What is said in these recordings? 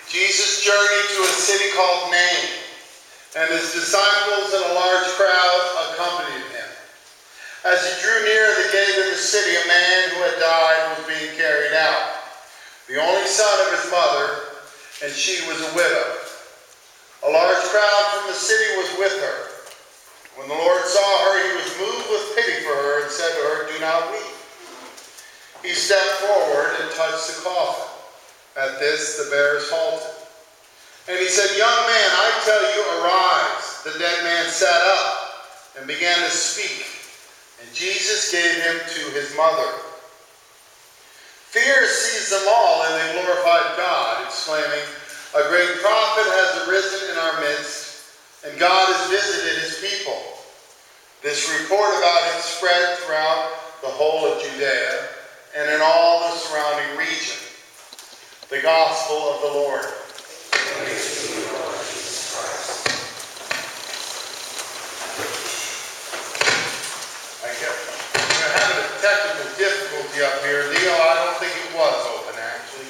Jesus journeyed to a city called Nain, and his disciples and a large crowd accompanied him. As he drew near the gate of the city, a man who had died was being carried out, the only son of his mother, and she was a widow. A large crowd from the city was with her. When the Lord saw her, he was moved with pity for her and said to her, "Do not weep." He stepped forward and touched the coffin. At this, the bearers halted. And he said, "Young man, I tell you, arise." The dead man sat up and began to speak, and Jesus gave him to his mother. Fear seized them all, and they glorified God, exclaiming, "A great prophet has arisen in our midst, and God has visited his people." This report about him spread throughout the whole of Judea and in all the surrounding region. The Gospel of the Lord. Praise to you, Lord Jesus Christ. We're having a technical difficulty up here. Leo, I don't think it was open, actually.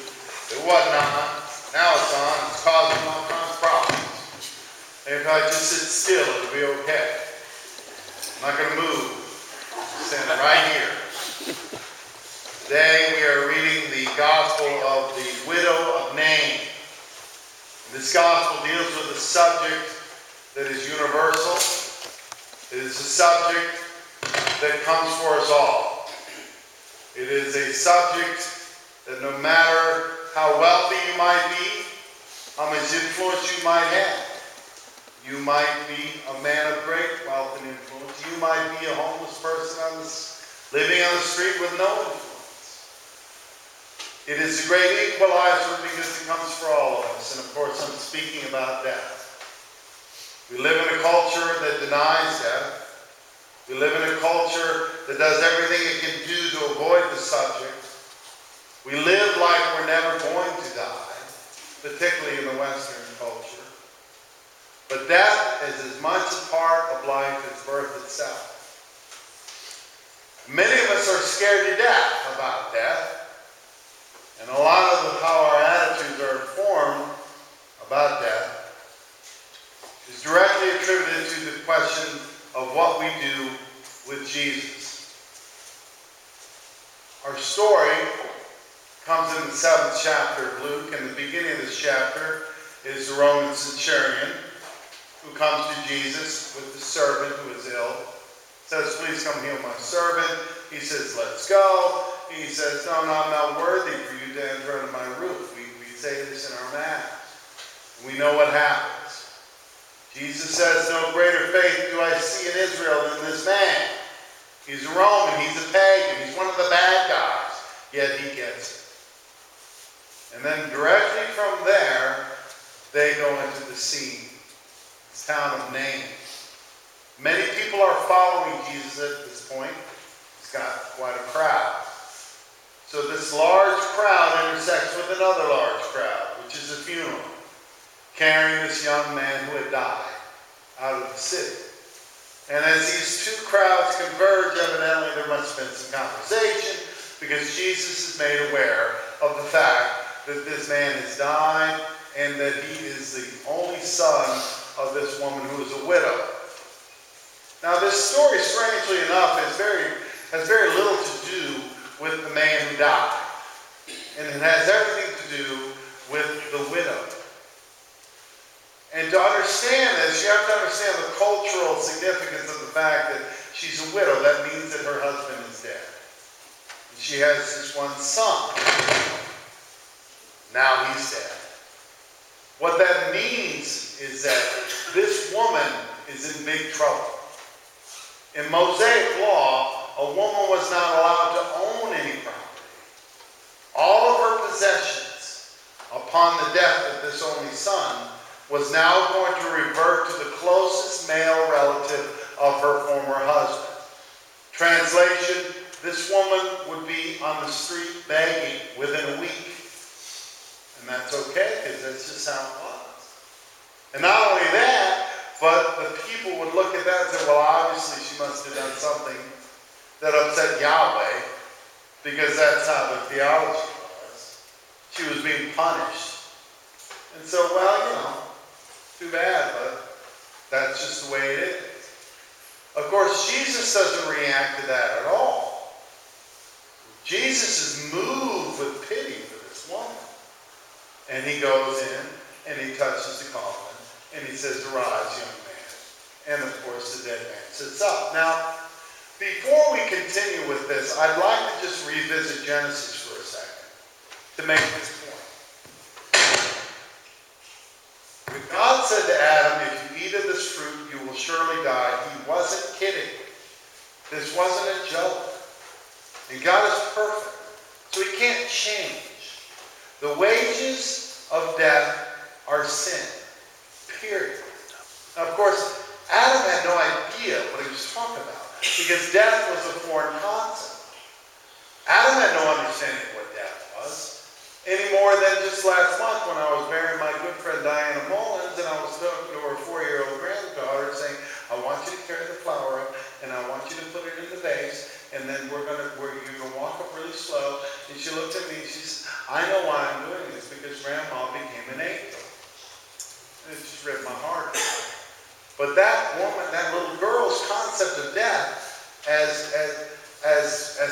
It was not. Now it's on. It's causing all kinds of problems. If I just sit still, it'll be okay. I'm not going to move. I'm standing right here. Today we are reading the Gospel of the widow of Nain. This Gospel deals with a subject that is universal. It is a subject that comes for us all. It is a subject that no matter how wealthy you might be, how much influence you might have, you might be a man of great wealth and influence, you might be a homeless person living on the street with no influence. It is a great equalizer because it comes for all of us. And of course, I'm speaking about death. We live in a culture that denies death. We live in a culture that does everything it can do to avoid the subject. We live like we're never going to die, particularly in the Western culture. But death is as much a part of life as birth itself. Many of us are scared to death about death. And a lot of how our attitudes are formed about death is directly attributed to the question of what we do with Jesus. Our story comes in the 7th chapter of Luke, and the beginning of this chapter is the Roman centurion who comes to Jesus with the servant who is ill. Says, "Please come heal my servant." He says, "Let's go." He says, "No, I'm not worthy for you to enter under my roof." We say this in our mass. We know what happens. Jesus says, "No greater faith do I see in Israel than this man. He's a Roman, he's a pagan, he's one of the bad guys, yet he gets it." And then directly from there, they go into the scene, this town of Nain. Many people are following Jesus at this point. He's got quite a crowd. So this large crowd intersects with another large crowd, which is a funeral, carrying this young man who had died out of the city. And as these two crowds converge, evidently there must have been some conversation, because Jesus is made aware of the fact that this man has died and that he is the only son of this woman who is a widow. Now this story, strangely enough, has very little to do with the man who died. And it has everything to do with the widow. And to understand this, you have to understand the cultural significance of the fact that she's a widow. That means that her husband is dead. And she has this one son. Now he's dead. What that means is that this woman is in big trouble. In Mosaic law, a woman was not allowed to own any property. All of her possessions, upon the death of this only son, was now going to revert to the closest male relative of her former husband. Translation, this woman would be on the street begging within a week. And that's okay, because that's just how it was. And not only that, but the people would look at that and say, well, obviously she must have done something that upset Yahweh, because that's how the theology was. She was being punished. And so, well, too bad, but that's just the way it is. Of course, Jesus doesn't react to that at all. Jesus is moved with pity for this woman. And he goes in and he touches the coffin and he says, "Arise, young man." And of course, the dead man sits up. Now, before we continue with this, I'd like to just revisit Genesis for a second to make this point. When God said to Adam, "If you eat of this fruit, you will surely die," he wasn't kidding. This wasn't a joke. And God is perfect, so he can't change. The wages of death are sin. Period. Now, of course, Adam had no idea what he was talking about, because death was a foreign concept. Adam had no understanding of what death was, any more than just last month when I was burying my good friend Diana Mullins, and I was talking to her 4-year-old granddaughter saying, "I want you to carry the flower up, and I want you to put it in the vase, and then you're gonna walk up really slow." And she looked at me and she said, "I know why I'm doing this, because Grandma became an angel." And it just ripped my heart out. But that woman, that little girl's concept of death, as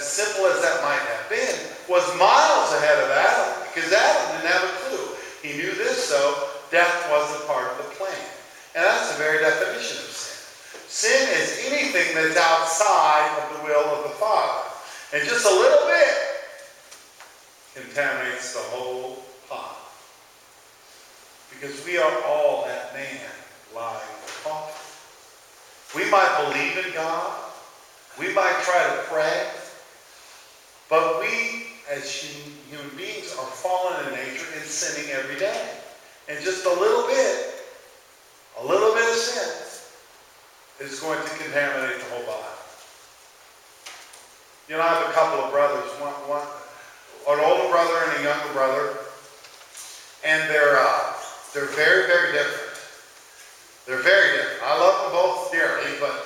simple as that might have been, was miles ahead of Adam, because Adam didn't have a clue. He knew this, though: death wasn't part of the plan. And that's the very definition of sin. Sin is anything that's outside of the will of the Father. And just a little bit contaminates the whole pot. Because we are all that man lying in the coffin. We might believe in God. We might try to pray. But we, as human beings, are fallen in nature and sinning every day. And just a little bit of sin is going to contaminate the whole body. I have a couple of brothers, an older brother and a younger brother, and they're very, very different. They're very different. I love them both dearly, but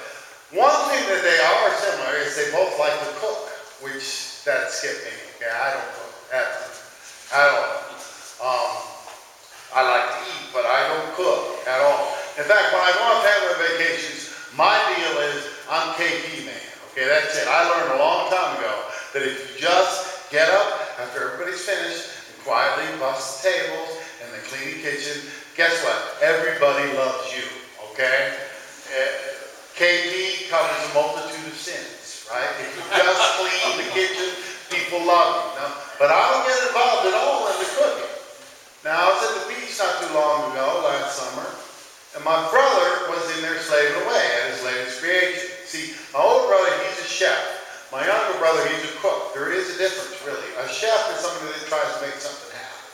one thing that they are similar is they both like to cook, which that skipped me. Okay, I don't cook at all. I like to eat, but I don't cook at all. In fact, when I go on family vacations, my deal is I'm KP man. Okay, that's it. I learned a long time ago that if you just get up after everybody's finished and quietly bust the tables and then clean the kitchen, guess what? Everybody loves you. Okay? KP covers a multitude of sins, right? If you just clean the kitchen, people love you. Now, but I don't get involved at all in the cooking. Now, I was at the beach not too long ago, last summer, and my brother was in there slaving away at his latest creation. See, my older brother, he's a chef. My younger brother, he's a cook. There is a difference, really. A chef is somebody that tries to make something happen,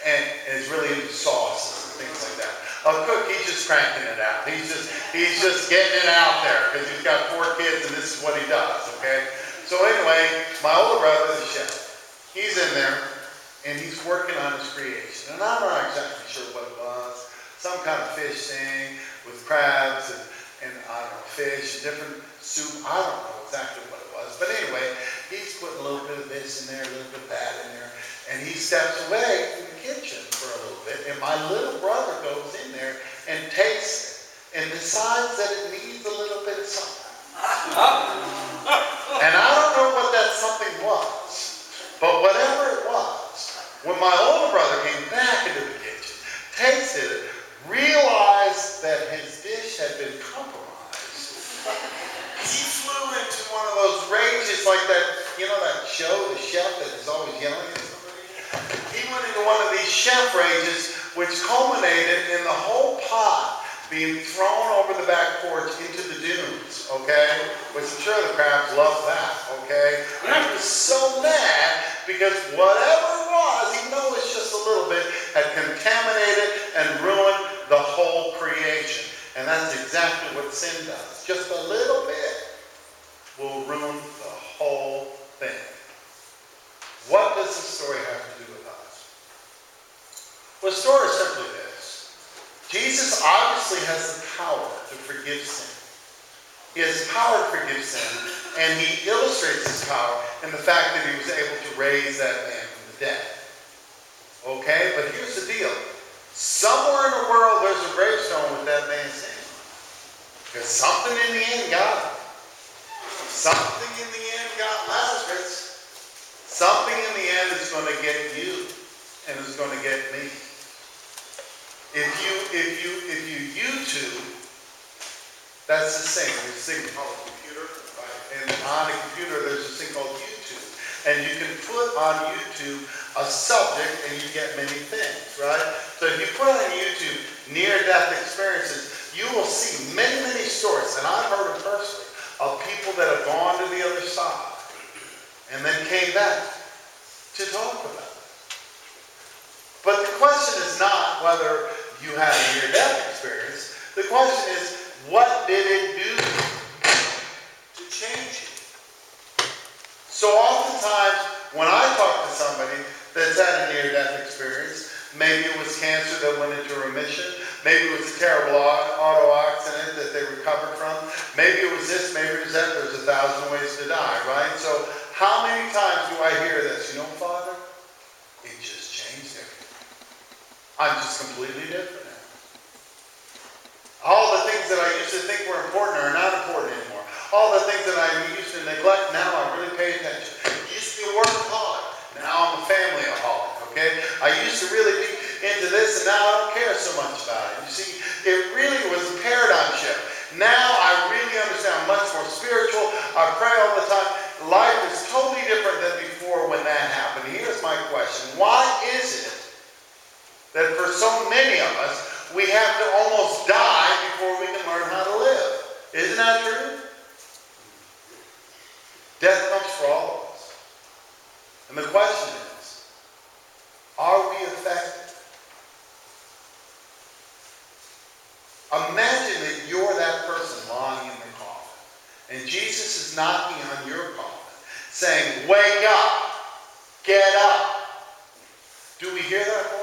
and is really into sauces and things like that. A cook, he's just cranking it out. He's just getting it out there because he's got 4 kids and this is what he does, okay? So anyway, my older brother is a chef. He's in there and he's working on his creation. And I'm not exactly sure what it was. Some kind of fish thing with crabs and I don't know, fish, different soup. I don't know exactly what it was. But anyway, he's putting a little bit of this in there, a little bit of that in there. And he steps away from the kitchen for a little bit, and my little brother goes in there and tastes it and decides that it needs a little bit of something. And I don't know what that something was, but whatever it was, when my older brother came back into the kitchen, tasted it, realized that his dish had been compromised, he flew into one of those rages like that, that show, The Chef, that is always yelling at somebody. He went into one of these chef rages, which culminated in the whole pot being thrown over the back porch into the dunes, okay? Which I'm sure the crabs love that, okay? And he was so mad because whatever it was, even though it was just a little bit, had contaminated and ruined the whole creation. And that's exactly what sin does. Just a little bit will ruin the whole thing. What does the story have to do with us? Well, the story is simply this. Jesus obviously has the power to forgive sin. He has the power to forgive sin, and he illustrates his power in the fact that he was able to raise that man from the dead. Okay? But here's the deal. Somewhere in the world there's a gravestone with that man's name. Because something in the end got him. Something in the end got Lazarus. Something in the end is going to get you and is going to get me. If you YouTube, that's the same. There's a thing called a computer, right? And on a computer there's a thing called YouTube. And you can put on YouTube a subject and you get many things, right? So if you put on YouTube near-death experiences, you will see many, many stories, and I've heard them personally, of people that have gone to the other side and then came back to talk about it. But the question is not whether you had a near-death experience. The question is, what did it do to change you? So oftentimes, when I talk to somebody that's had a near-death experience, maybe it was cancer that went into remission, maybe it was a terrible auto accident that they recovered from, maybe it was this, maybe it was that, there's 1,000 ways to die, right? So how many times do I hear this? You know, Father, it just changed everything. I'm just completely different now. All the things that I used to think were important are not important anymore. All the things that I used to neglect, now I really pay attention. I used to be a workaholic. Now I'm a family-aholic, okay? I used to really be into this, and now I don't care so much about it. You see, it really was a paradigm shift. Now I really understand. I'm much more spiritual. I pray all the time. Life is totally different than before when that happened. Here's my question. Why is it that for so many of us, we have to almost die before we can learn how to live? Isn't that true? Death comes for all of us. And the question is, are we affected? Imagine that you're that person lying in the coffin, and Jesus is knocking on your coffin, saying, wake up, get up. Do we hear that voice?